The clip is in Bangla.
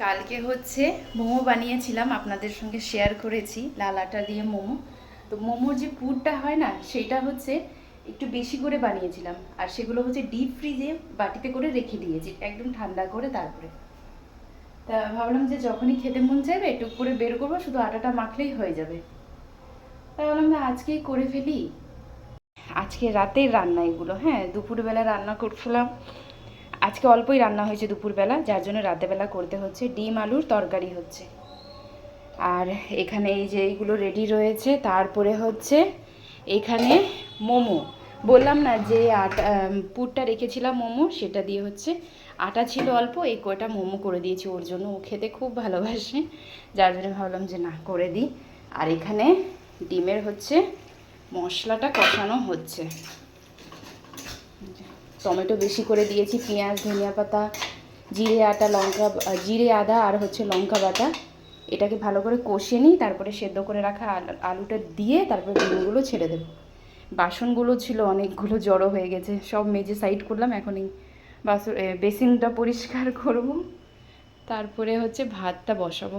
কালকে হচ্ছে মোমো বানিয়েছিলাম, আপনাদের সঙ্গে শেয়ার করেছি লাল আটা দিয়ে মোমো। তো মোমোর যে পুরটা হয় না, সেটা হচ্ছে একটু বেশি করে বানিয়েছিলাম, আর সেগুলো হচ্ছে ডিপ ফ্রিজে বাটিতে করে রেখে দিয়েছি একদম ঠান্ডা করে। তারপরে তা ভাবলাম যে যখনই খেতে মন চাইবে একটু করে বের করবো, শুধু আটাটা মাখলেই হয়ে যাবে। তা ভাবলাম যে আজকেই করে ফেলি। আজকে রাতের রান্না এগুলো, হ্যাঁ দুপুরবেলা রান্না করছিলাম। আজকে অল্পই রান্না হয়েছে দুপুরবেলা, যার জন্য রাতেরবেলা করতে হচ্ছে। ডিম আলুর তরকারি হচ্ছে, আর এখানে এই যে এইগুলো রেডি রয়েছে। তারপরে হচ্ছে এখানে মোমো, বললাম না যে আটা পুরটা রেখেছিলাম মোমো, সেটা দিয়ে হচ্ছে আটা ছিল অল্প, এই কয়টা মোমো করে দিয়েছি ওর জন্য। ও খেতে খুব ভালোবাসে, যার জন্য ভাবলাম যে না করে দিই। আর এখানে ডিমের হচ্ছে মশলাটা কষানো হচ্ছে। টমেটো বেশি করে দিয়েছি, পেঁয়াজ, ধনিয়া পাতা, জিরে আটা, জিরে আদা আর হচ্ছে লঙ্কা বাটা। এটাকে ভালো করে কষিয়ে নিই, তারপরে সেদ্ধ করে রাখা আলুটা দিয়ে তারপরে ডিমগুলো ছেড়ে দেবো। বাসনগুলো ছিল অনেকগুলো, জড়ো হয়ে গেছে, সব মেজে সাইড করলাম। এখন এই বেসিনটা পরিষ্কার করব, তারপরে হচ্ছে ভাতটা বসাবো।